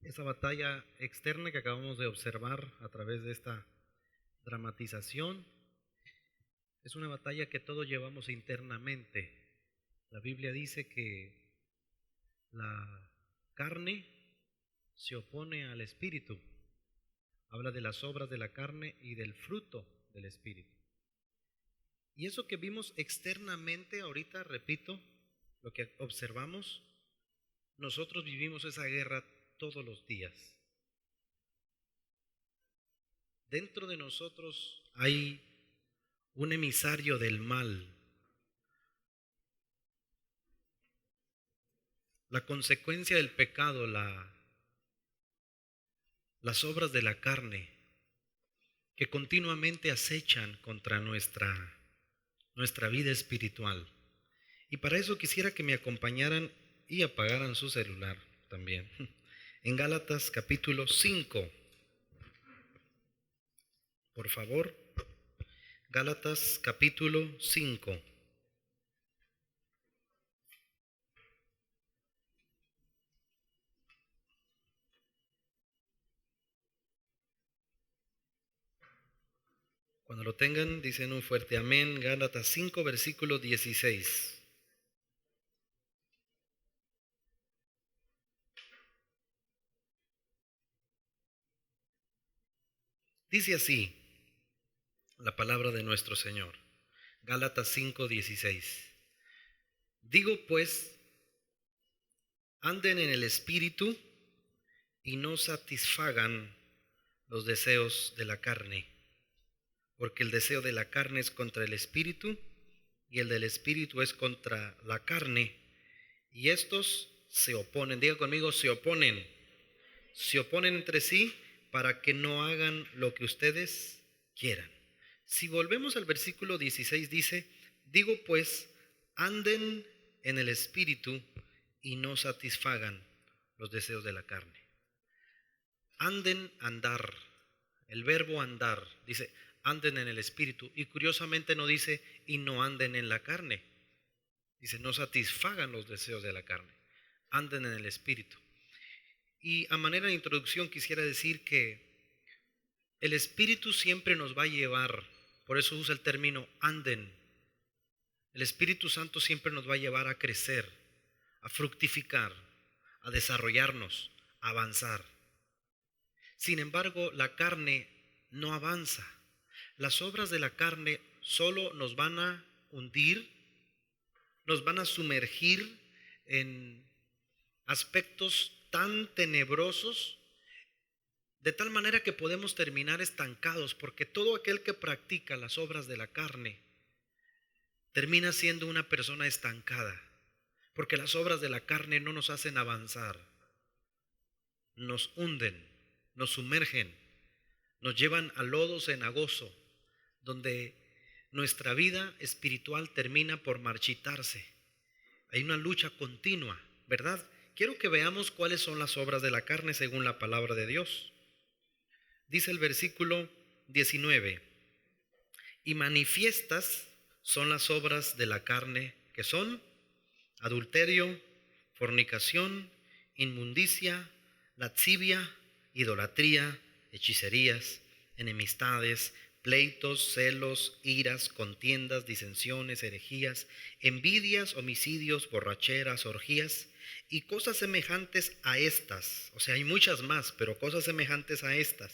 Esa batalla externa que acabamos de observar a través de esta dramatización es una batalla que todos llevamos internamente. La Biblia dice que la carne se opone al espíritu. Habla de las obras de la carne y del fruto del espíritu. Y eso que vimos externamente ahorita, repito, lo que observamos, nosotros vivimos esa guerra todos los días. Dentro de nosotros hay un emisario del mal. La consecuencia del pecado, las obras de la carne que continuamente acechan contra nuestra vida espiritual. Y para eso quisiera que me acompañaran y apagaran su celular también. En Gálatas capítulo 5, por favor. Gálatas capítulo 5. Cuando lo tengan, dicen un fuerte amén. Gálatas 5, versículo 16. Dice así la palabra de nuestro Señor. Gálatas 5, 16. Digo pues, anden en el Espíritu y no satisfagan los deseos de la carne, porque el deseo de la carne es contra el Espíritu y el del Espíritu es contra la carne, y estos se oponen. Diga conmigo, se oponen entre sí para que no hagan lo que ustedes quieran. Si volvemos al versículo 16, dice, digo pues, anden en el Espíritu y no satisfagan los deseos de la carne. Anden, andar. El verbo andar dice, anden en el Espíritu, y curiosamente no dice, y no anden en la carne. Dice, no satisfagan los deseos de la carne. Anden en el Espíritu. Y a manera de introducción quisiera decir que el Espíritu siempre nos va a llevar, por eso usa el término anden. El Espíritu Santo siempre nos va a llevar a crecer, a fructificar, a desarrollarnos, a avanzar. Sin embargo, la carne no avanza. Las obras de la carne solo nos van a hundir, nos van a sumergir en aspectos tan tenebrosos, de tal manera que podemos terminar estancados, porque todo aquel que practica las obras de la carne termina siendo una persona estancada, porque las obras de la carne no nos hacen avanzar, nos hunden, nos sumergen, nos llevan a lodo cenagoso, donde nuestra vida espiritual termina por marchitarse. Hay una lucha continua, ¿verdad? Quiero que veamos cuáles son las obras de la carne según la palabra de Dios. Dice el versículo 19, y manifiestas son las obras de la carne, que son adulterio, fornicación, inmundicia, lascivia, idolatría, hechicerías, enemistades, pleitos, celos, iras, contiendas, disensiones, herejías, envidias, homicidios, borracheras, orgías y cosas semejantes a estas. O sea, hay muchas más, pero cosas semejantes a estas,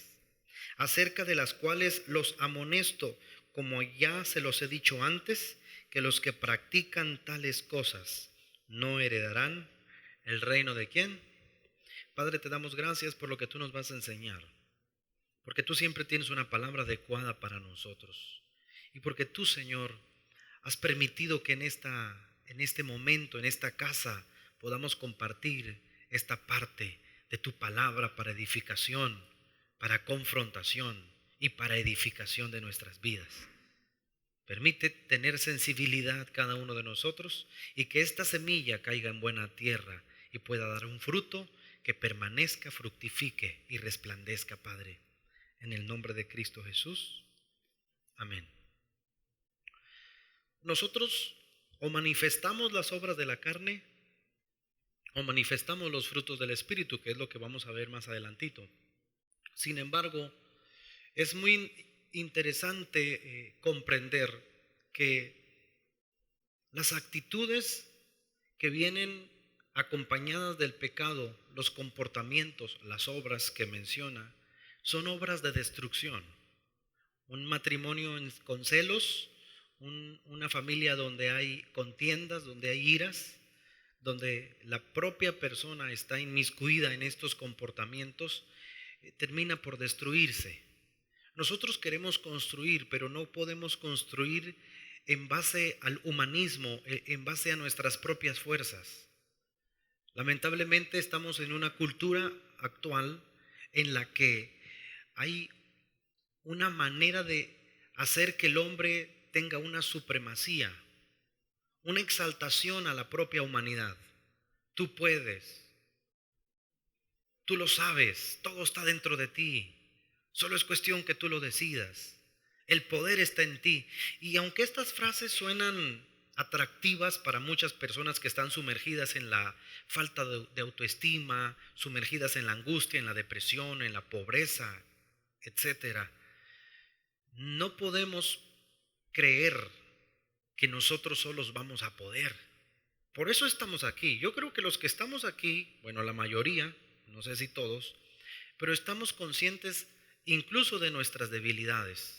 acerca de las cuales los amonesto, como ya se los he dicho antes, que los que practican tales cosas no heredarán el reino de ¿quién? Padre, te damos gracias por lo que tú nos vas a enseñar, porque tú siempre tienes una palabra adecuada para nosotros, y porque tú, Señor, has permitido que en este momento, en esta casa, podamos compartir esta parte de tu palabra para edificación, para confrontación y para edificación de nuestras vidas. Permite tener sensibilidad cada uno de nosotros y que esta semilla caiga en buena tierra y pueda dar un fruto que permanezca, fructifique y resplandezca, Padre. En el nombre de Cristo Jesús. Amén. Nosotros o manifestamos las obras de la carne o manifestamos los frutos del Espíritu, que es lo que vamos a ver más adelantito. Sin embargo, es muy interesante comprender que las actitudes que vienen acompañadas del pecado, los comportamientos, las obras que menciona, son obras de destrucción. Un matrimonio con celos, una familia donde hay contiendas, donde hay iras, donde la propia persona está inmiscuida en estos comportamientos, termina por destruirse. Nosotros queremos construir, pero no podemos construir en base al humanismo, en base a nuestras propias fuerzas. Lamentablemente estamos en una cultura actual en la que hay una manera de hacer que el hombre tenga una supremacía, una exaltación a la propia humanidad. Tú puedes, tú lo sabes, todo está dentro de ti, solo es cuestión que tú lo decidas. El poder está en ti. Y aunque estas frases suenan atractivas para muchas personas que están sumergidas en la falta de autoestima, sumergidas en la angustia, en la depresión, en la pobreza, etcétera, no podemos creer que nosotros solos vamos a poder. Por eso estamos aquí. Yo creo que los que estamos aquí, bueno, la mayoría, no sé si todos, pero estamos conscientes incluso de nuestras debilidades.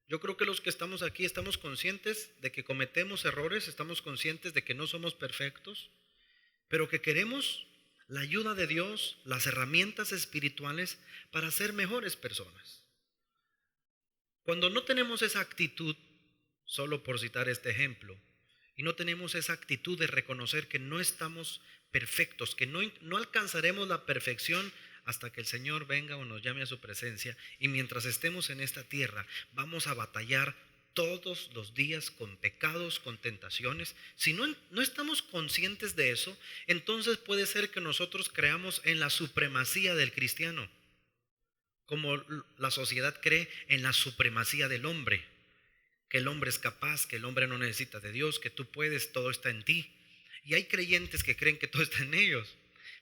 Yo creo que los que estamos aquí estamos conscientes de que cometemos errores, estamos conscientes de que no somos perfectos, pero que queremos la ayuda de Dios, las herramientas espirituales para ser mejores personas. Cuando no tenemos esa actitud, solo por citar este ejemplo, y no tenemos esa actitud de reconocer que no estamos perfectos, que no alcanzaremos la perfección hasta que el Señor venga o nos llame a su presencia, y mientras estemos en esta tierra vamos a batallar todos los días con pecados, con tentaciones. Si no estamos conscientes de eso, entonces puede ser que nosotros creamos en la supremacía del cristiano, como la sociedad cree en la supremacía del hombre, que el hombre es capaz, que el hombre no necesita de Dios, que tú puedes, todo está en ti. Y hay creyentes que creen que todo está en ellos,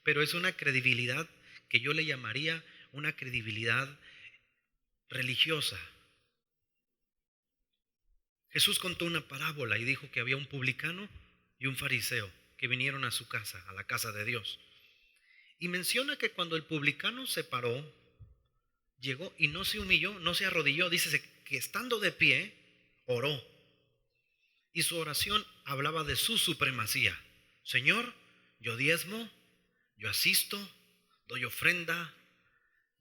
pero es una credibilidad que yo le llamaría una credibilidad religiosa. Jesús contó una parábola y dijo que había un publicano y un fariseo que vinieron a su casa, a la casa de Dios. Y menciona que cuando el publicano se paró, llegó y no se humilló, no se arrodilló, dice que estando de pie, oró. Y su oración hablaba de su supremacía. Señor, yo diezmo, yo asisto, doy ofrenda,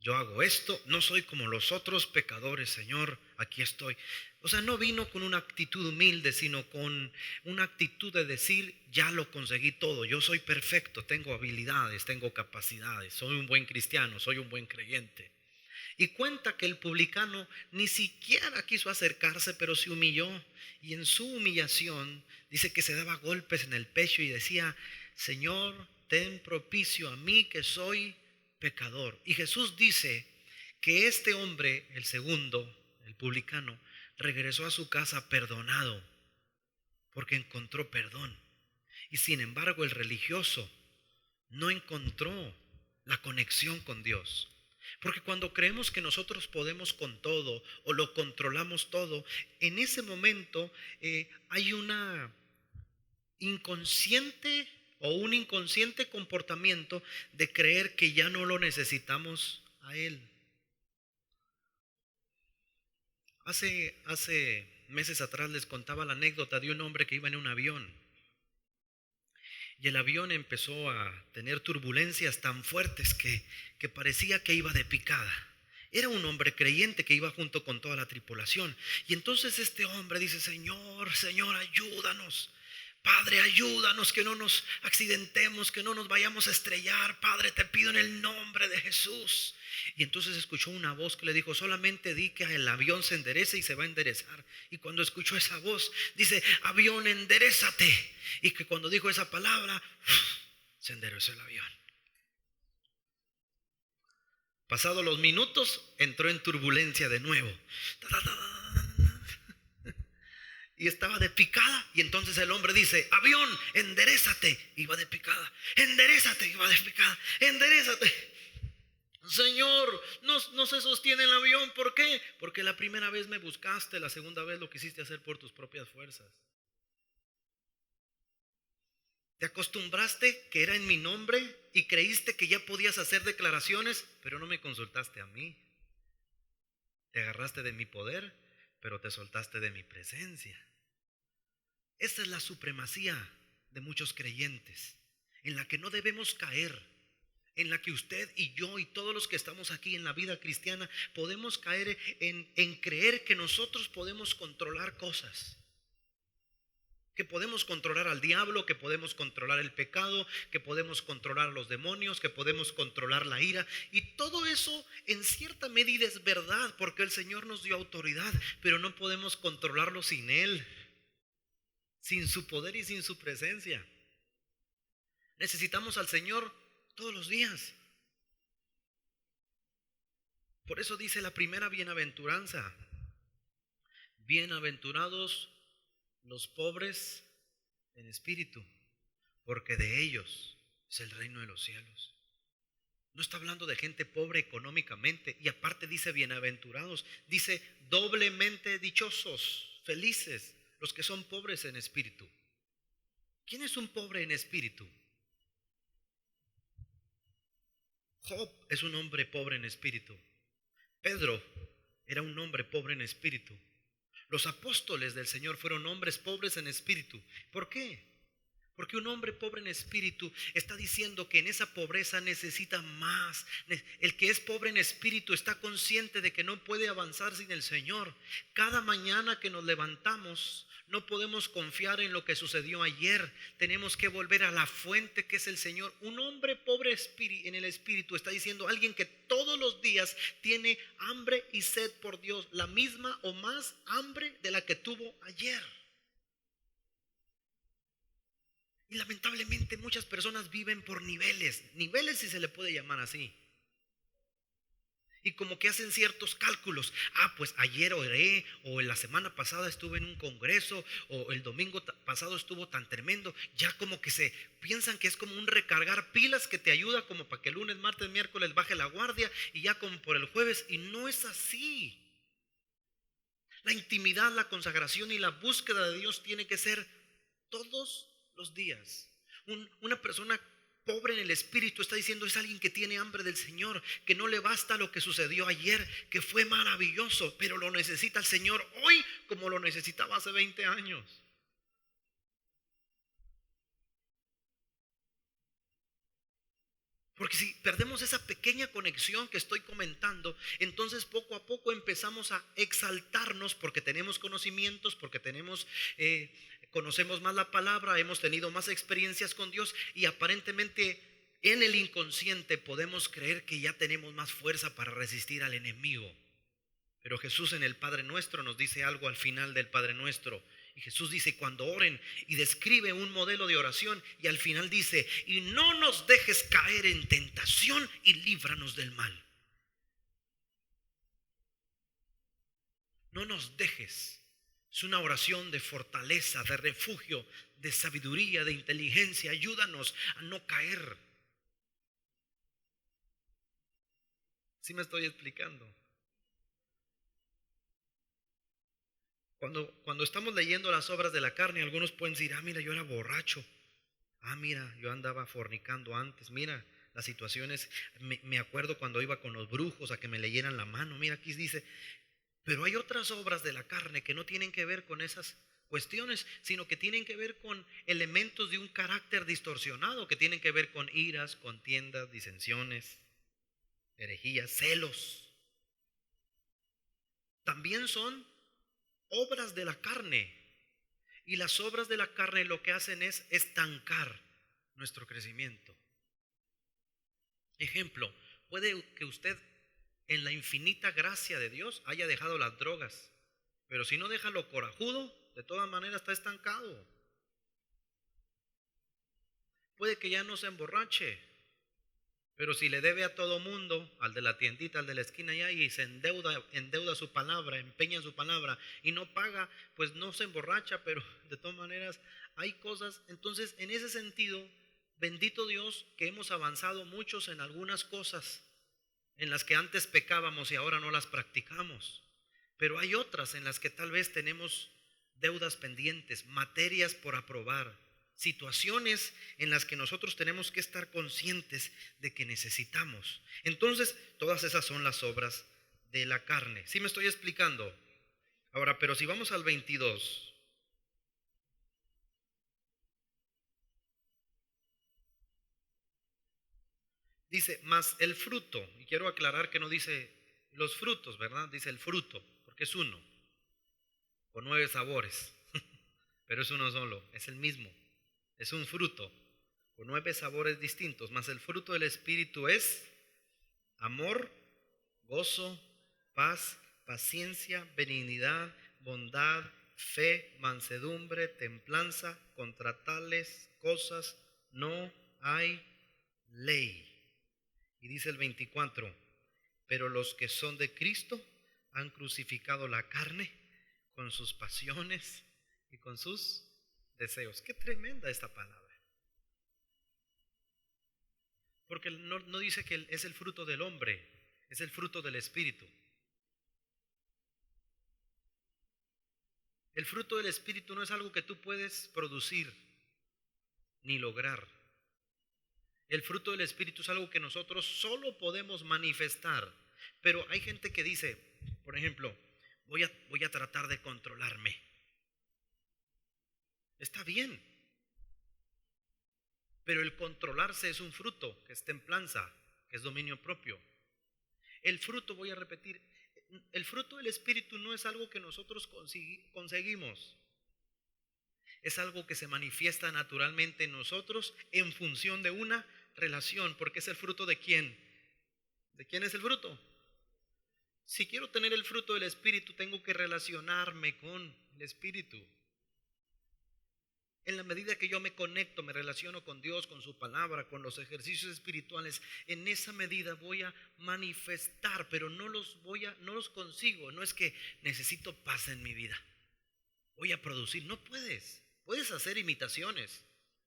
yo hago esto, no soy como los otros pecadores, Señor, aquí estoy. O sea, no vino con una actitud humilde, sino con una actitud de decir, ya lo conseguí todo, yo soy perfecto, tengo habilidades, tengo capacidades, soy un buen cristiano, soy un buen creyente. Y cuenta que el publicano ni siquiera quiso acercarse, pero se humilló. Y en su humillación dice que se daba golpes en el pecho y decía, Señor, ten propicio a mí que soy pecador. Y Jesús dice que este hombre, el segundo, el publicano, regresó a su casa perdonado, porque encontró perdón. Y sin embargo el religioso no encontró la conexión con Dios. Porque cuando creemos que nosotros podemos con todo o lo controlamos todo, en ese momento hay una inconsciente o un inconsciente comportamiento de creer que ya no lo necesitamos a Él. Hace meses atrás les contaba la anécdota de un hombre que iba en un avión. Y el avión empezó a tener turbulencias tan fuertes que parecía que iba de picada. Era un hombre creyente que iba junto con toda la tripulación. Y entonces este hombre dice, Señor, Señor, ayúdanos. Padre, ayúdanos, que no nos accidentemos, que no nos vayamos a estrellar. Padre, te pido en el nombre de Jesús. Y entonces escuchó una voz que le dijo, solamente di que el avión se enderece y se va a enderezar. Y cuando escuchó esa voz, dice, avión, enderezate. Y que cuando dijo esa palabra, se enderezó el avión. Pasados los minutos, entró en turbulencia de nuevo. y estaba de picada. Y entonces el hombre dice: avión, enderézate. Y va de picada. Enderézate, y va de picada. Enderézate. Señor, no se sostiene el avión. ¿Por qué? Porque la primera vez me buscaste, la segunda vez lo quisiste hacer por tus propias fuerzas. Te acostumbraste que era en mi nombre y creíste que ya podías hacer declaraciones, pero no me consultaste a mí. Te agarraste de mi poder, pero te soltaste de mi presencia. Esa es la supremacía de muchos creyentes, en la que no debemos caer, en la que usted y yo y todos los que estamos aquí en la vida cristiana podemos caer en creer que nosotros podemos controlar cosas. Que podemos controlar al diablo, que podemos controlar el pecado, que podemos controlar a los demonios, que podemos controlar la ira. Y todo eso en cierta medida es verdad, porque el Señor nos dio autoridad, pero no podemos controlarlo sin Él, sin su poder y sin su presencia. Necesitamos al Señor todos los días. Por eso dice la primera bienaventuranza: bienaventurados los pobres en espíritu, porque de ellos es el reino de los cielos. No está hablando de gente pobre económicamente, y aparte dice bienaventurados, dice doblemente dichosos, felices los que son pobres en espíritu. ¿Quién es un pobre en espíritu? Job es un hombre pobre en espíritu. Pedro era un hombre pobre en espíritu. Los apóstoles del Señor fueron hombres pobres en espíritu. ¿Por qué? Porque un hombre pobre en espíritu está diciendo que en esa pobreza necesita más. El que es pobre en espíritu está consciente de que no puede avanzar sin el Señor. Cada mañana que nos levantamos, no podemos confiar en lo que sucedió ayer. Tenemos que volver a la fuente, que es el Señor. Un hombre pobre en el espíritu está diciendo alguien que todos los días tiene hambre y sed por Dios, la misma o más hambre de la que tuvo ayer. Y lamentablemente muchas personas viven por niveles si se le puede llamar así. Y como que hacen ciertos cálculos. Pues ayer oré, o la semana pasada estuve en un congreso, o el domingo pasado estuvo tan tremendo. Ya como que se piensan que es como un recargar pilas que te ayuda como para que el lunes, martes, miércoles baje la guardia, y ya como por el jueves. Y no es así. La intimidad, la consagración y la búsqueda de Dios tiene que ser todos los días. Una persona pobre en el espíritu está diciendo es alguien que tiene hambre del Señor, que no le basta lo que sucedió ayer, que fue maravilloso, pero lo necesita el Señor hoy como lo necesitaba hace 20 años. Porque si perdemos esa pequeña conexión que estoy comentando, entonces poco a poco empezamos a exaltarnos porque tenemos conocimientos, porque conocemos más la palabra, hemos tenido más experiencias con Dios, y aparentemente en el inconsciente podemos creer que ya tenemos más fuerza para resistir al enemigo. Pero Jesús en el Padre Nuestro nos dice algo al final del Padre Nuestro. Y Jesús dice cuando oren, y describe un modelo de oración, y al final dice: y no nos dejes caer en tentación y líbranos del mal. No nos dejes. Es una oración de fortaleza, de refugio, de sabiduría, de inteligencia. Ayúdanos a no caer. ¿Sí me estoy explicando? Cuando estamos leyendo las obras de la carne, algunos pueden decir: mira, yo era borracho. Mira, yo andaba fornicando antes. Mira, las situaciones, me acuerdo cuando iba con los brujos a que me leyeran la mano. Mira, aquí dice. Pero hay otras obras de la carne que no tienen que ver con esas cuestiones, sino que tienen que ver con elementos de un carácter distorsionado, que tienen que ver con iras, contiendas, disensiones, herejías, celos. También son obras de la carne. Y las obras de la carne lo que hacen es estancar nuestro crecimiento. Ejemplo, puede que usted en la infinita gracia de Dios haya dejado las drogas, pero si no deja lo corajudo, de todas maneras está estancado. Puede que ya no se emborrache, Pero si le debe a todo mundo, al de la tiendita, al de la esquina allá, y se endeuda su palabra, empeña su palabra y no paga, pues no se emborracha, pero de todas maneras hay cosas. Entonces, en ese sentido, bendito Dios que hemos avanzado muchos en algunas cosas en las que antes pecábamos y ahora no las practicamos. Pero hay otras en las que tal vez tenemos deudas pendientes, materias por aprobar, situaciones en las que nosotros tenemos que estar conscientes de que necesitamos. Entonces, todas esas son las obras de la carne. ¿Sí me estoy explicando? Ahora, pero si vamos al 22, dice, más el fruto, y quiero aclarar que no dice los frutos, ¿verdad? Dice el fruto, porque es uno, con 9 sabores, pero es uno solo, es el mismo, es un fruto, con 9 sabores distintos, más el fruto del Espíritu es amor, gozo, paz, paciencia, benignidad, bondad, fe, mansedumbre, templanza. Contra tales cosas no hay ley. Y dice el 24, pero los que son de Cristo han crucificado la carne con sus pasiones y con sus deseos. Qué tremenda esta palabra. Porque no dice que es el fruto del hombre, es el fruto del Espíritu. El fruto del Espíritu no es algo que tú puedes producir ni lograr. El fruto del Espíritu es algo que nosotros solo podemos manifestar. Pero hay gente que dice, por ejemplo, voy a tratar de controlarme. Está bien, pero el controlarse es un fruto, que es templanza, que es dominio propio. El fruto, voy a repetir, el fruto del Espíritu no es algo que nosotros conseguimos. Es algo que se manifiesta naturalmente en nosotros en función de una relación, porque es el fruto de ¿quién? ¿De quién es el fruto? Si quiero tener el fruto del Espíritu, tengo que relacionarme con el Espíritu. En la medida que yo me conecto, me relaciono con Dios, con su palabra, con los ejercicios espirituales, en esa medida voy a manifestar, pero no los consigo. No es que necesito paz en mi vida, voy a producir. No puedes. Puedes hacer imitaciones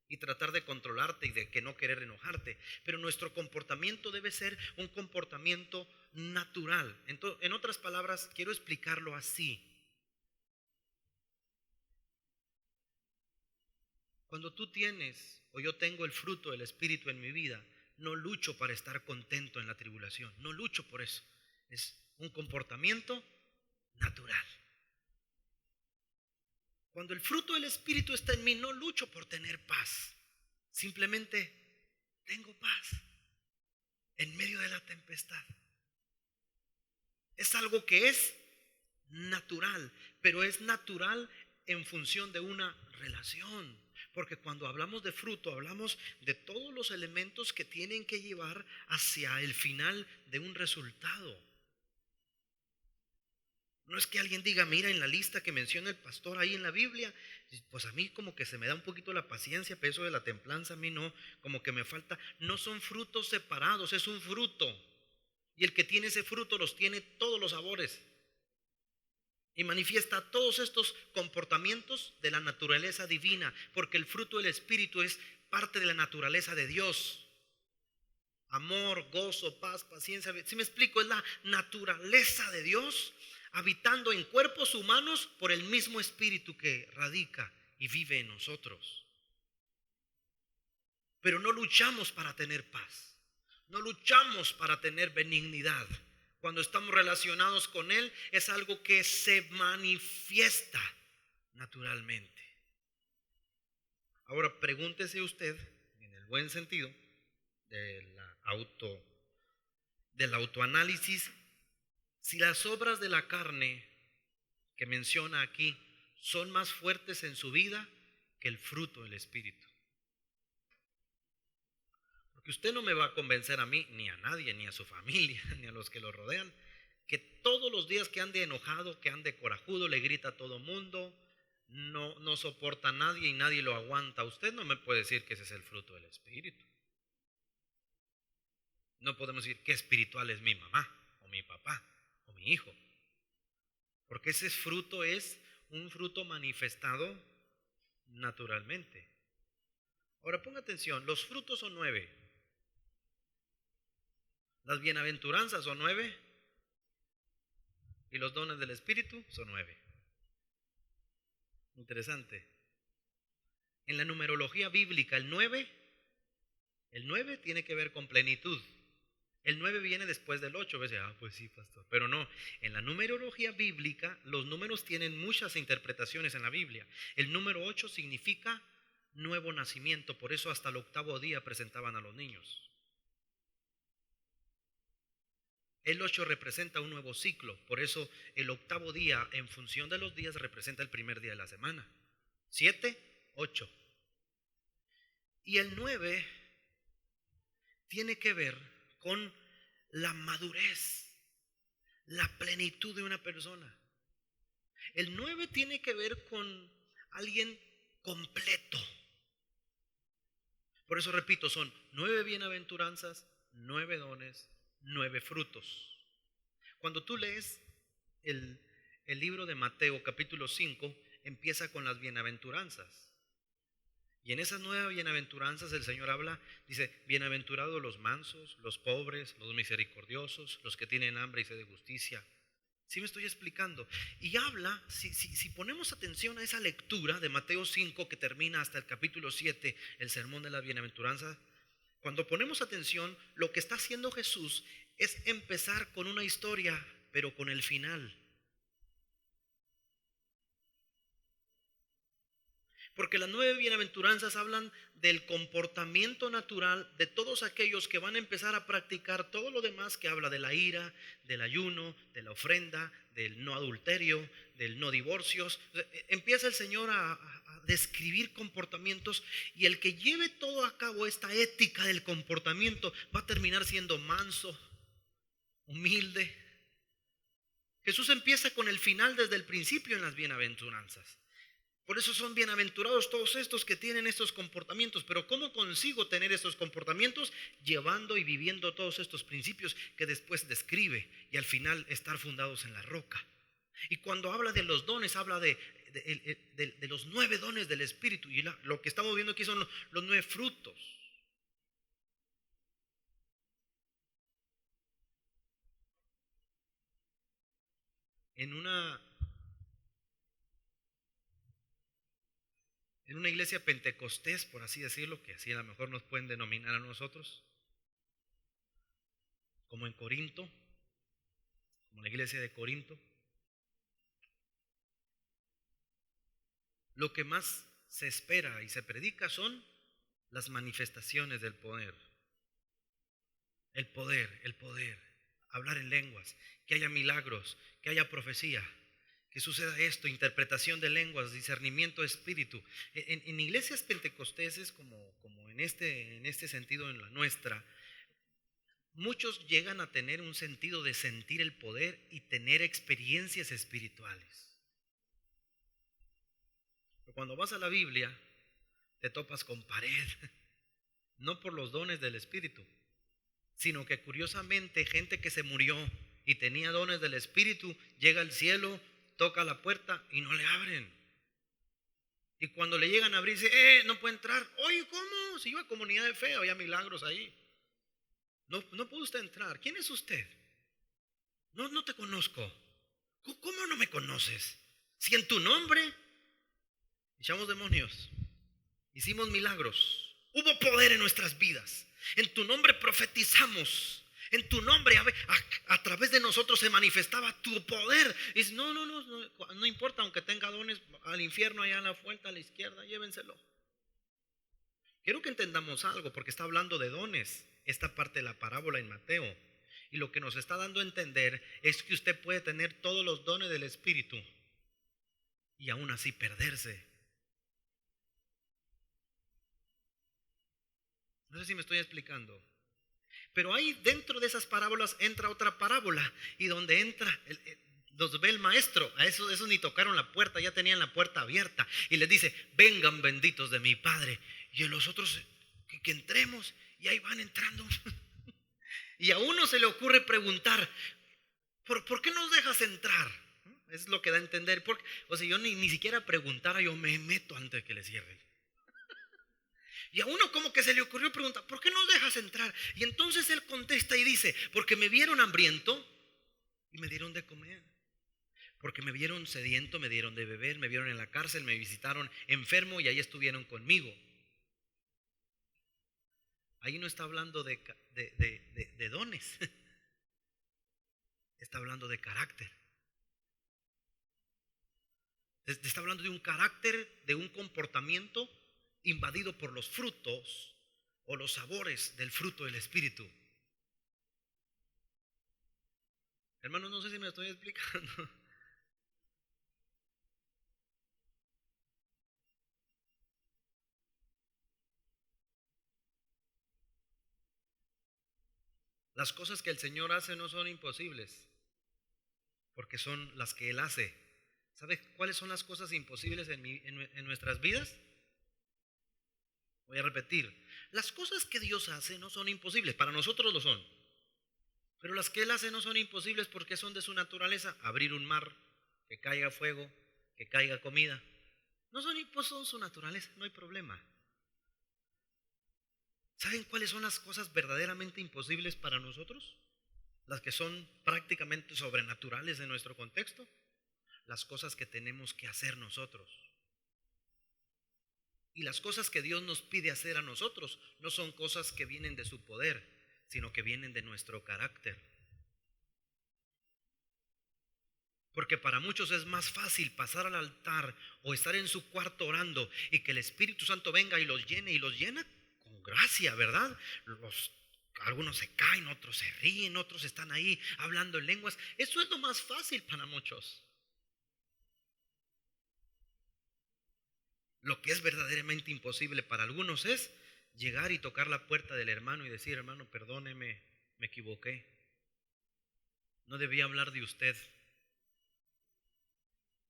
y tratar de controlarte y de que no querer enojarte, pero nuestro comportamiento debe ser un comportamiento natural. Entonces, en otras palabras, quiero explicarlo así. Cuando tú tienes o yo tengo el fruto del Espíritu en mi vida, no lucho para estar contento en la tribulación, no lucho por eso. Es un comportamiento natural. Cuando el fruto del Espíritu está en mí, no lucho por tener paz. Simplemente tengo paz en medio de la tempestad. Es algo que es natural, pero es natural en función de una relación. Porque cuando hablamos de fruto, hablamos de todos los elementos que tienen que llevar hacia el final de un resultado. No es que alguien diga, mira, en la lista que menciona el pastor ahí en la Biblia, pues a mí como que se me da un poquito la paciencia, pero eso de la templanza a mí no, como que me falta. No son frutos separados, es un fruto. Y el que tiene ese fruto los tiene todos los sabores. Y manifiesta todos estos comportamientos de la naturaleza divina, porque el fruto del Espíritu es parte de la naturaleza de Dios. Amor, gozo, paz, paciencia. ¿Sí me explico? Es la naturaleza de Dios habitando en cuerpos humanos por el mismo Espíritu que radica y vive en nosotros. Pero no luchamos para tener paz, no luchamos para tener benignidad. Cuando estamos relacionados con Él, es algo que se manifiesta naturalmente. Ahora pregúntese usted, en el buen sentido del autoanálisis, si las obras de la carne que menciona aquí son más fuertes en su vida que el fruto del Espíritu. Porque usted no me va a convencer a mí, ni a nadie, ni a su familia, ni a los que lo rodean, que todos los días que ande enojado, que ande corajudo, le grita a todo mundo, no soporta a nadie y nadie lo aguanta. Usted no me puede decir que ese es el fruto del Espíritu. No podemos decir qué espiritual es mi mamá o mi papá o mi hijo, porque ese fruto es un fruto manifestado naturalmente. Ahora ponga atención, los frutos son 9, las bienaventuranzas son 9 y los dones del Espíritu son 9. Interesante. En la numerología bíblica el 9 tiene que ver con plenitud. El 9 viene después del 8. A veces, pues sí, pastor. Pero no, en la numerología bíblica los números tienen muchas interpretaciones en la Biblia. El número 8 significa nuevo nacimiento, por eso hasta el 8º día presentaban a los niños. El 8 representa un nuevo ciclo, por eso el 8º día en función de los días representa el primer día de la semana. 7, 8. Y el 9 tiene que ver con la madurez, la plenitud de una persona. El 9 tiene que ver con alguien completo. Por eso repito, son 9 bienaventuranzas, 9 dones, 9 frutos. Cuando tú lees el libro de Mateo capítulo 5, empieza con las bienaventuranzas. Y en esas 9 bienaventuranzas el Señor habla, dice, bienaventurados los mansos, los pobres, los misericordiosos, los que tienen hambre y sed de justicia. ¿Sí me estoy explicando? Y habla, si ponemos atención a esa lectura de Mateo 5 que termina hasta el capítulo 7, el sermón de la bienaventuranza, cuando ponemos atención, lo que está haciendo Jesús es empezar con una historia, pero con el final. Porque las 9 bienaventuranzas hablan del comportamiento natural de todos aquellos que van a empezar a practicar todo lo demás que habla de la ira, del ayuno, de la ofrenda, del no adulterio, del no divorcios. Empieza el Señor a describir comportamientos, y el que lleve todo a cabo esta ética del comportamiento va a terminar siendo manso, humilde. Jesús empieza con el final desde el principio en las bienaventuranzas. Por eso son bienaventurados todos estos que tienen estos comportamientos. Pero ¿cómo consigo tener estos comportamientos? Llevando y viviendo todos estos principios que después describe, y al final estar fundados en la roca. Y cuando habla de los dones, habla de los 9 dones del Espíritu. Y lo que estamos viendo aquí son los 9 frutos. En una iglesia pentecostés, por así decirlo, que así a lo mejor nos pueden denominar a nosotros, como en Corinto, como la iglesia de Corinto, lo que más se espera y se predica son las manifestaciones del poder. El poder, hablar en lenguas, que haya milagros, que haya profecía, que suceda esto, interpretación de lenguas, discernimiento de espíritu. En iglesias pentecosteses, como en este sentido en la nuestra, muchos llegan a tener un sentido de sentir el poder y tener experiencias espirituales. Pero cuando vas a la Biblia, te topas con pared, no por los dones del Espíritu, sino que curiosamente gente que se murió y tenía dones del Espíritu, llega al cielo, toca la puerta y no le abren. Y cuando le llegan a abrir, dice, no puede entrar. Oye, ¿cómo? Si iba a comunidad de fe, había milagros ahí. No puede usted entrar. ¿Quién es usted? No te conozco. ¿Cómo no me conoces? Si en tu nombre echamos demonios, hicimos milagros, hubo poder en nuestras vidas, en tu nombre profetizamos, en tu nombre a través de nosotros se manifestaba tu poder. Y dice, no importa, aunque tenga dones, al infierno allá a la vuelta a la izquierda, llévenselo. Quiero que entendamos algo, porque está hablando de dones esta parte de la parábola en Mateo, y lo que nos está dando a entender es que usted puede tener todos los dones del Espíritu y aún así perderse. No sé si me estoy explicando. Pero ahí dentro de esas parábolas entra otra parábola, y donde entra los ve el maestro. A esos ni tocaron la puerta, ya tenían la puerta abierta, y les dice, vengan benditos de mi Padre. Y a los otros que entremos, y ahí van entrando. Y a uno se le ocurre preguntar, ¿por qué nos dejas entrar? Es lo que da a entender. O sea, yo ni siquiera preguntara, yo me meto antes de que le cierren. Y a uno como que se le ocurrió preguntar, ¿por qué nos dejas entrar? Y entonces él contesta y dice, porque me vieron hambriento y me dieron de comer. Porque me vieron sediento, me dieron de beber, me vieron en la cárcel, me visitaron enfermo y ahí estuvieron conmigo. Ahí no está hablando de dones, está hablando de carácter. Está hablando de un carácter, de un comportamiento invadido por los frutos o los sabores del fruto del Espíritu. Hermanos, no sé si me estoy explicando. Las cosas que el Señor hace no son imposibles, porque son las que Él hace. ¿Sabes cuáles son las cosas imposibles en nuestras vidas? Voy a repetir. Las cosas que Dios hace no son imposibles, para nosotros lo son. Pero las que Él hace no son imposibles porque son de su naturaleza. Abrir un mar, que caiga fuego, que caiga comida. No son imposibles, son su naturaleza, no hay problema. ¿Saben cuáles son las cosas verdaderamente imposibles para nosotros? Las que son prácticamente sobrenaturales en nuestro contexto. Las cosas que tenemos que hacer nosotros. Y las cosas que Dios nos pide hacer a nosotros no son cosas que vienen de su poder, sino que vienen de nuestro carácter. Porque para muchos es más fácil pasar al altar o estar en su cuarto orando y que el Espíritu Santo venga y los llena con gracia, ¿verdad? Algunos se caen, otros se ríen, otros están ahí hablando en lenguas. Eso es lo más fácil para muchos. Lo que es verdaderamente imposible para algunos es llegar y tocar la puerta del hermano y decir, hermano, perdóneme, me equivoqué. No debía hablar de usted.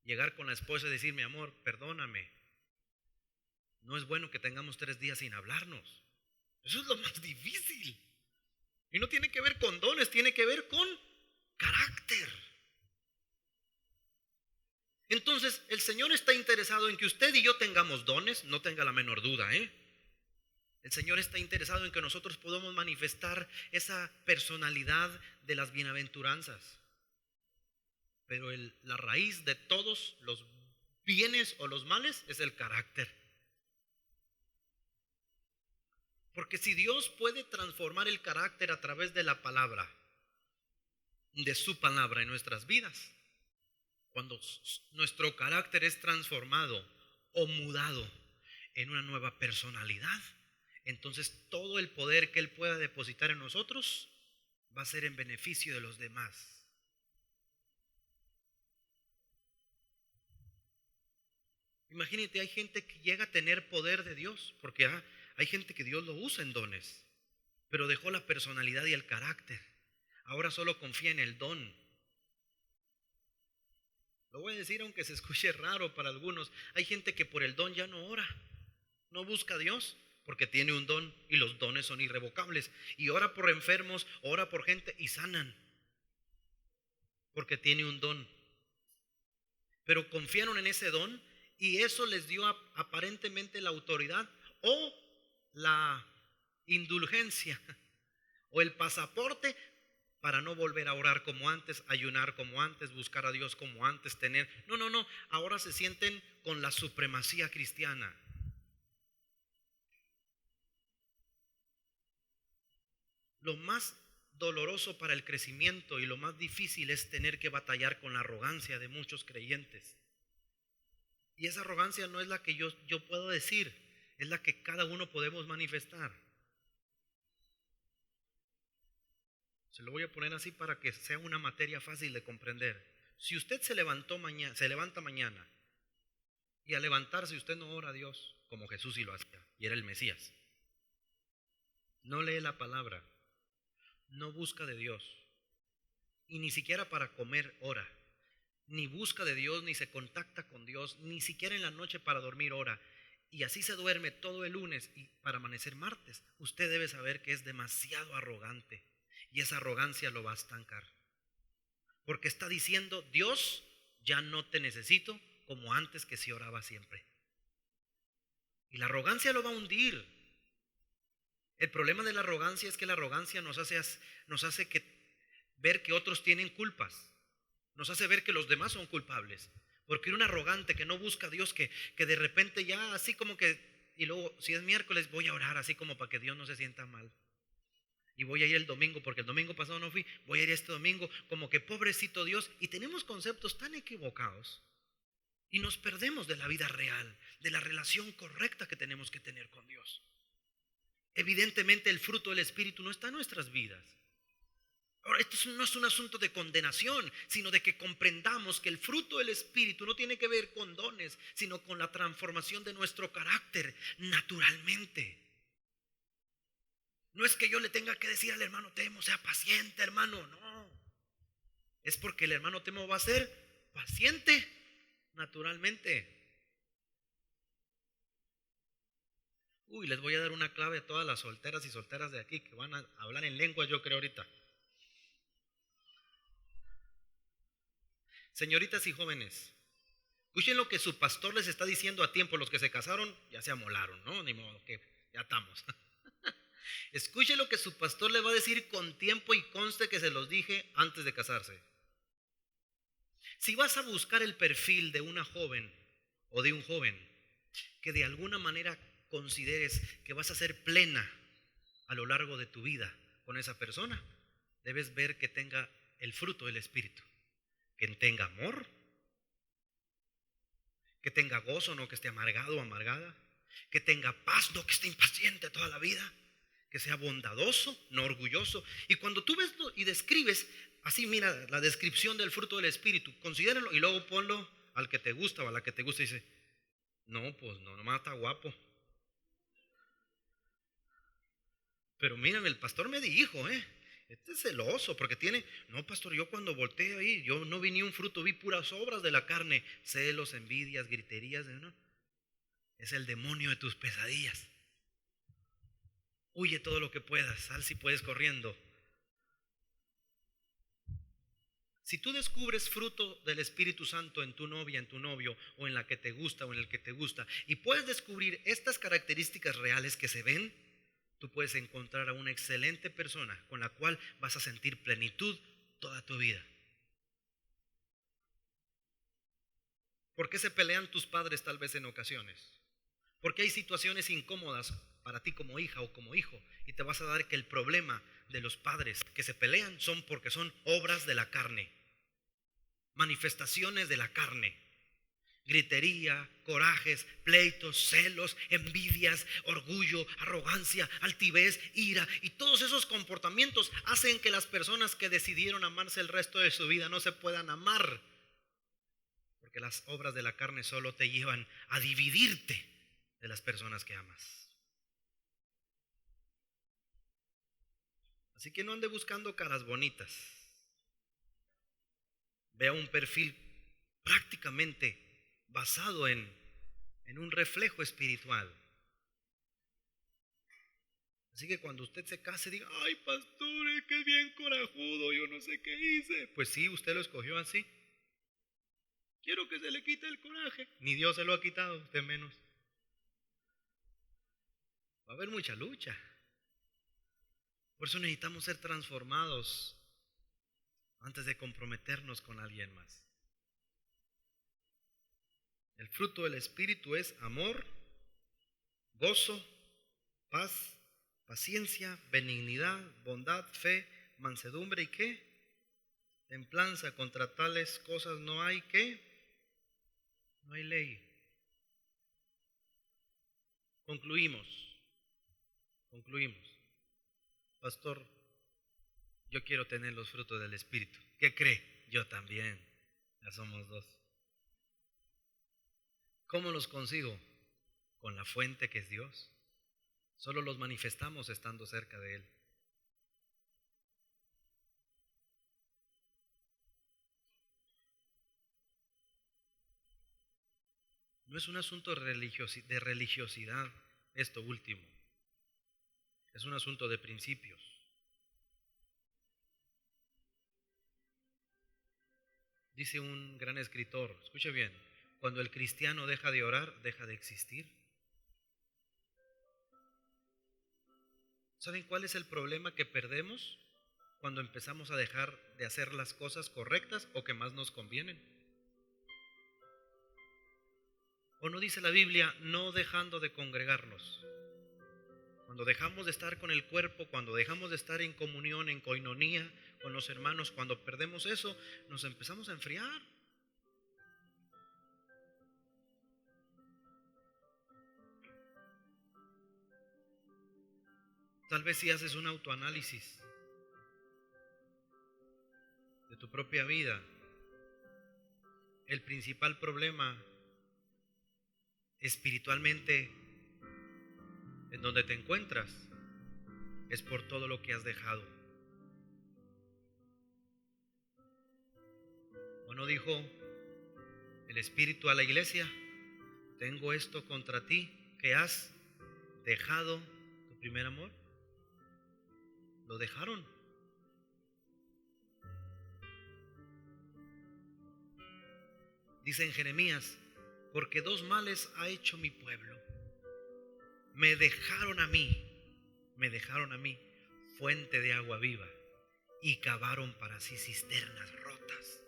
Llegar con la esposa y decir, mi amor, perdóname. No es bueno que tengamos 3 días sin hablarnos. Eso es lo más difícil. Y no tiene que ver con dones, tiene que ver con carácter. Entonces, el Señor está interesado en que usted y yo tengamos dones, no tenga la menor duda, El Señor está interesado en que nosotros podamos manifestar esa personalidad de las bienaventuranzas. Pero la raíz de todos los bienes o los males es el carácter. Porque si Dios puede transformar el carácter a través de la palabra, de su palabra en nuestras vidas, cuando nuestro carácter es transformado o mudado en una nueva personalidad, entonces todo el poder que Él pueda depositar en nosotros va a ser en beneficio de los demás. Imagínate, hay gente que llega a tener poder de Dios, porque hay gente que Dios lo usa en dones, pero dejó la personalidad y el carácter. Ahora solo confía en el don. Lo voy a decir aunque se escuche raro para algunos. Hay gente que por el don ya no ora, no busca a Dios porque tiene un don y los dones son irrevocables. Y ora por enfermos, ora por gente y sanan porque tiene un don. Pero confiaron en ese don y eso les dio aparentemente la autoridad o la indulgencia o el pasaporte para no volver a orar como antes, ayunar como antes, buscar a Dios como antes, tener. No, ahora se sienten con la supremacía cristiana. Lo más doloroso para el crecimiento y lo más difícil es tener que batallar con la arrogancia de muchos creyentes. Y esa arrogancia no es la que yo puedo decir, es la que cada uno podemos manifestar. Se lo voy a poner así para que sea una materia fácil de comprender. Si usted se levanta mañana y al levantarse usted no ora a Dios como Jesús sí lo hacía y era el Mesías, no lee la palabra, no busca de Dios y ni siquiera para comer ora, ni busca de Dios, ni se contacta con Dios, ni siquiera en la noche para dormir ora, y así se duerme todo el lunes y para amanecer martes, usted debe saber que es demasiado arrogante y esa arrogancia lo va a estancar. Porque está diciendo: Dios, ya no te necesito como antes que sí oraba siempre. Y la arrogancia lo va a hundir. El problema de la arrogancia es que la arrogancia nos hace ver que otros tienen culpas. Nos hace ver que los demás son culpables. Porque un arrogante que no busca a Dios, que de repente ya así como que, y luego si es miércoles voy a orar así como para que Dios no se sienta mal. Y voy a ir el domingo porque el domingo pasado no fui, voy a ir este domingo como que pobrecito Dios. Y tenemos conceptos tan equivocados y nos perdemos de la vida real, de la relación correcta que tenemos que tener con Dios. Evidentemente el fruto del Espíritu no está en nuestras vidas. Ahora, esto no es un asunto de condenación, sino de que comprendamos que el fruto del Espíritu no tiene que ver con dones, sino con la transformación de nuestro carácter naturalmente. No es que yo le tenga que decir al hermano Temo, sea paciente, hermano, no. Es porque el hermano Temo va a ser paciente naturalmente. Les voy a dar una clave a todas las solteras y solteras de aquí que van a hablar en lengua, yo creo ahorita. Señoritas y jóvenes, escuchen lo que su pastor les está diciendo a tiempo. Los que se casaron ya se amolaron, ¿no? Ni modo, que ya estamos. Escuchen lo que su pastor le va a decir con tiempo y conste que se los dije antes de casarse. Si vas a buscar el perfil de una joven o de un joven que de alguna manera consideres que vas a ser plena a lo largo de tu vida con esa persona, debes ver que tenga el fruto del Espíritu, que tenga amor, que tenga gozo, no que esté amargado o amargada, que tenga paz, no que esté impaciente toda la vida, que sea bondadoso, no orgulloso. Y cuando tú ves y describes así, mira la descripción del fruto del Espíritu, considéralo y luego ponlo al que te gusta o a la que te gusta y dice: no, pues no, nomás está guapo. Pero mírame, el pastor me dijo, este es celoso porque tiene, no pastor, yo cuando volteé ahí, yo no vi ni un fruto, vi puras obras de la carne, celos, envidias, griterías, ¿no? Es el demonio de tus pesadillas. Huye todo lo que puedas, sal si puedes corriendo. Si tú descubres fruto del Espíritu Santo en tu novia, en tu novio, o en la que te gusta o en el que te gusta, y puedes descubrir estas características reales que se ven, tú puedes encontrar a una excelente persona con la cual vas a sentir plenitud toda tu vida. ¿Por qué se pelean tus padres tal vez en ocasiones? Porque hay situaciones incómodas para ti como hija o como hijo, y te vas a dar que el problema de los padres que se pelean son porque son obras de la carne, manifestaciones de la carne. Gritería, corajes, pleitos, celos, envidias, orgullo, arrogancia, altivez, ira, y todos esos comportamientos hacen que las personas que decidieron amarse el resto de su vida no se puedan amar, porque las obras de la carne solo te llevan a dividirte de las personas que amas. Así que no ande buscando caras bonitas. Vea un perfil prácticamente basado en un reflejo espiritual. Así que cuando usted se case diga: ay pastor, es que es bien corajudo, yo no sé qué hice. Pues sí, usted lo escogió así. Quiero que se le quite el coraje. Ni Dios se lo ha quitado, usted menos. Va a haber mucha lucha. Por eso necesitamos ser transformados antes de comprometernos con alguien más. El fruto del Espíritu es amor, gozo, paz, paciencia, benignidad, bondad, fe, mansedumbre y ¿qué? Templanza. Contra tales cosas no hay ¿qué? No hay ley. Concluimos. Pastor, yo quiero tener los frutos del Espíritu. ¿Qué cree? Yo también. Ya somos dos. ¿Cómo los consigo? Con la fuente que es Dios. Solo los manifestamos estando cerca de Él. No es un asunto de religiosidad esto último. Es un asunto de principios. Dice un gran escritor, escuche bien, cuando el cristiano deja de orar, deja de existir. ¿Saben cuál es el problema que perdemos cuando empezamos a dejar de hacer las cosas correctas o que más nos convienen? ¿O no dice la Biblia, no dejando de congregarnos? Cuando dejamos de estar con el cuerpo, cuando dejamos de estar en comunión, en coinonía con los hermanos, cuando perdemos eso, nos empezamos a enfriar. Tal vez si haces un autoanálisis de tu propia vida, el principal problema espiritualmente en donde te encuentras es por todo lo que has dejado. ¿O no dijo el Espíritu a la iglesia? Tengo esto contra ti, que has dejado tu primer amor. Lo dejaron. Dice en Jeremías, porque dos males ha hecho mi pueblo. Me dejaron a mí, fuente de agua viva, y cavaron para sí cisternas rotas.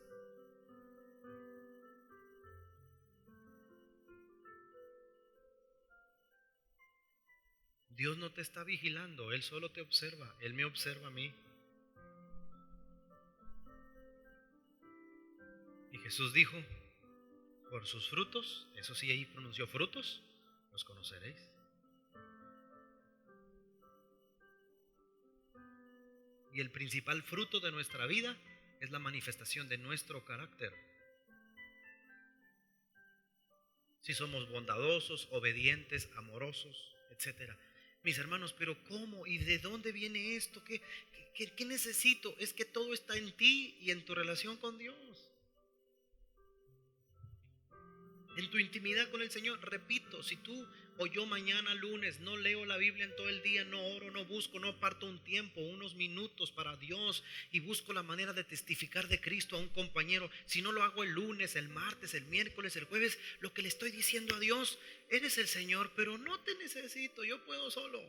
Dios no te está vigilando, Él solo te observa, Él me observa a mí. Y Jesús dijo, por sus frutos, eso sí, ahí pronunció frutos, los conoceréis. Y el principal fruto de nuestra vida es la manifestación de nuestro carácter. Si somos bondadosos, obedientes, amorosos, etcétera. Mis hermanos, pero ¿cómo? ¿Y de dónde viene esto? ¿Qué necesito? Es que todo está en ti y en tu relación con Dios. En tu intimidad con el Señor. Repito, si tú o yo mañana lunes no leo la Biblia en todo el día, no oro, no busco, no aparto un tiempo, unos minutos para Dios y busco la manera de testificar de Cristo a un compañero, si no lo hago el lunes, el martes, el miércoles, el jueves, lo que le estoy diciendo a Dios, eres el Señor, pero no te necesito, yo puedo solo.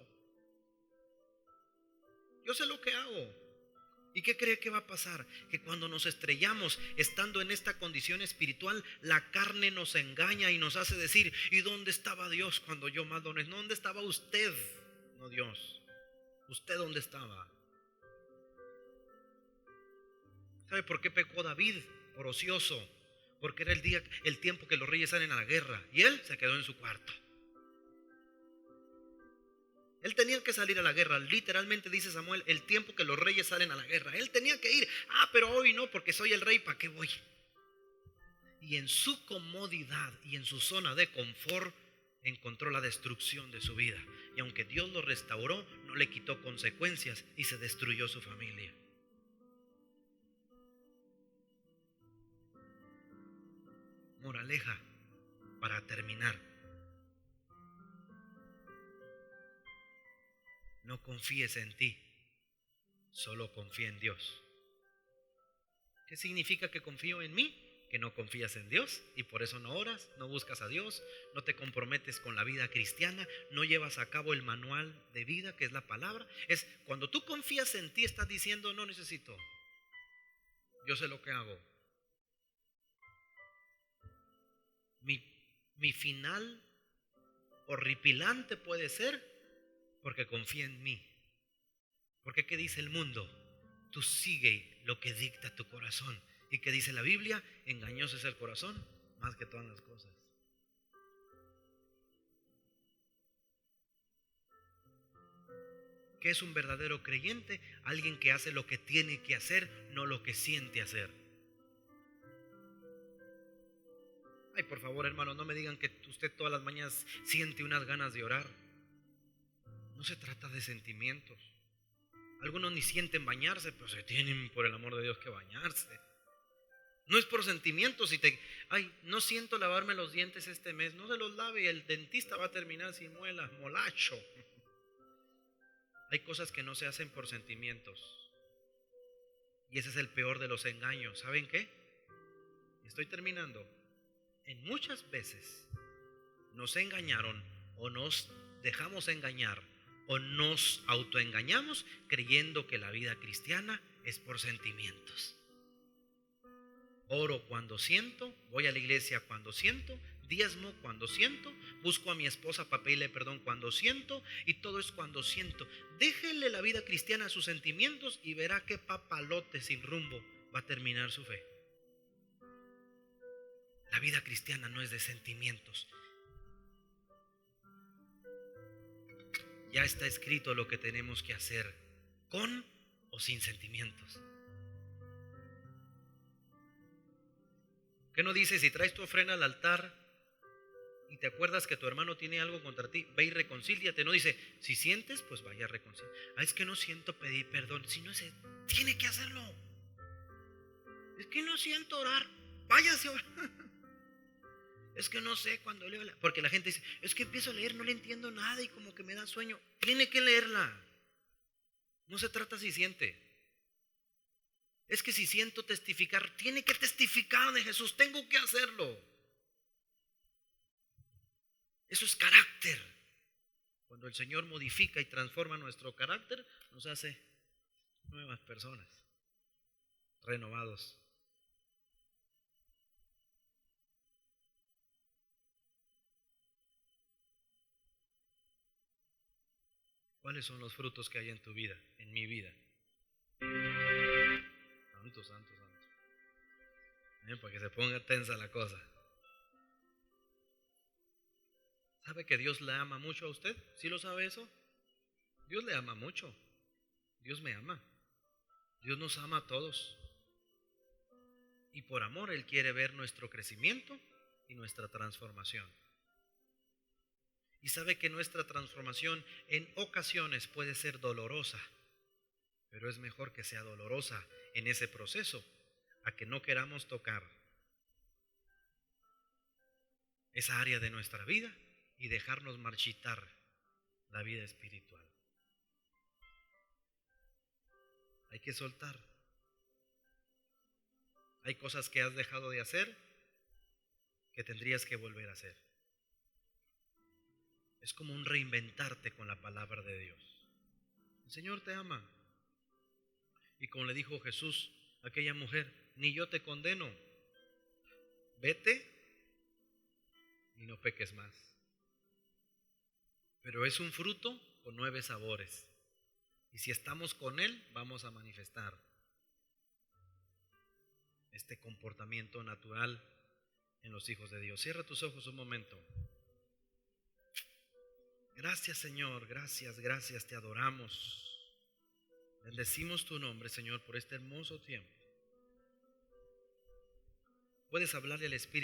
Yo sé lo que hago. ¿Y qué cree que va a pasar? Que cuando nos estrellamos estando en esta condición espiritual, la carne nos engaña y nos hace decir, ¿y dónde estaba Dios cuando yo más lo necesitaba? ¿Dónde estaba usted? No Dios. ¿Usted dónde estaba? ¿Sabe por qué pecó David? Por ocioso. Porque era el tiempo que los reyes salen a la guerra y él se quedó en su cuarto. Él tenía que salir a la guerra, literalmente dice Samuel, el tiempo que los reyes salen a la guerra. Él tenía que ir, pero hoy no, porque soy el rey, ¿para qué voy? Y en su comodidad y en su zona de confort encontró la destrucción de su vida. Y aunque Dios lo restauró, no le quitó consecuencias y se destruyó su familia. Moraleja, para terminar. No confíes en ti, solo confía en Dios. ¿Qué significa que confío en mí? Que no confías en Dios y por eso no oras, no buscas a Dios, no te comprometes con la vida cristiana, no llevas a cabo el manual de vida que es la palabra. Es cuando tú confías en ti, estás diciendo, no necesito, yo sé lo que hago. Mi final horripilante puede ser porque confía en mí. Porque ¿qué dice el mundo? Tú sigue lo que dicta tu corazón. ¿Y qué dice la Biblia? Engañoso es el corazón más que todas las cosas. ¿Qué es un verdadero creyente? Alguien que hace lo que tiene que hacer, no lo que siente hacer. Ay, por favor, hermano, no me digan que usted todas las mañanas siente unas ganas de orar. No se trata de sentimientos. Algunos ni sienten bañarse, pero se tienen, por el amor de Dios, que bañarse. No es por sentimientos. No siento lavarme los dientes este mes, no se los lave y el dentista va a terminar sin muelas, molacho. Hay cosas que no se hacen por sentimientos. Y ese es el peor de los engaños. ¿Saben qué? estoy terminando, en muchas veces nos engañaron o nos dejamos engañar o nos autoengañamos creyendo que la vida cristiana es por sentimientos. Oro cuando siento, voy a la iglesia cuando siento, diezmo cuando siento, busco a mi esposa para pedirle perdón cuando siento, y todo es cuando siento. Déjele la vida cristiana a sus sentimientos y verá qué papalote sin rumbo va a terminar su fe. La vida cristiana no es de sentimientos. Ya está escrito lo que tenemos que hacer, con o sin sentimientos. ¿Qué no dice? Si traes tu ofrenda al altar y te acuerdas que tu hermano tiene algo contra ti, ve y reconcíliate. No dice, si sientes, pues vaya a reconciliar. Es que no siento pedir perdón. Si no se tiene que hacerlo. Es que no siento orar. Váyase a orar. Es que no sé cuando leo porque la gente dice, es que empiezo a leer, no le entiendo nada y como que me da sueño. Tiene que leerla. No se trata si siente. Es que si siento testificar, tiene que testificar de Jesús, tengo que hacerlo. Eso es carácter. Cuando el Señor modifica y transforma nuestro carácter, nos hace nuevas personas, renovados. ¿Cuáles son los frutos que hay en tu vida, en mi vida? Santo, santo, santo. Para que se ponga tensa la cosa. ¿Sabe que Dios le ama mucho a usted? ¿Sí lo sabe eso? Dios le ama mucho. Dios me ama. Dios nos ama a todos. Y por amor Él quiere ver nuestro crecimiento y nuestra transformación. Y sabe que nuestra transformación en ocasiones puede ser dolorosa, pero es mejor que sea dolorosa en ese proceso a que no queramos tocar esa área de nuestra vida y dejarnos marchitar la vida espiritual. Hay que soltar. Hay cosas que has dejado de hacer que tendrías que volver a hacer. Es como un reinventarte con la palabra de Dios. El Señor te ama. Y como le dijo Jesús a aquella mujer, ni yo te condeno. Vete y no peques más. Pero es un fruto con 9 sabores. Y si estamos con Él, vamos a manifestar este comportamiento natural en los hijos de Dios. Cierra tus ojos un momento. Gracias, Señor, gracias, gracias, te adoramos. Bendecimos tu nombre, Señor, por este hermoso tiempo. Puedes hablarle al Espíritu.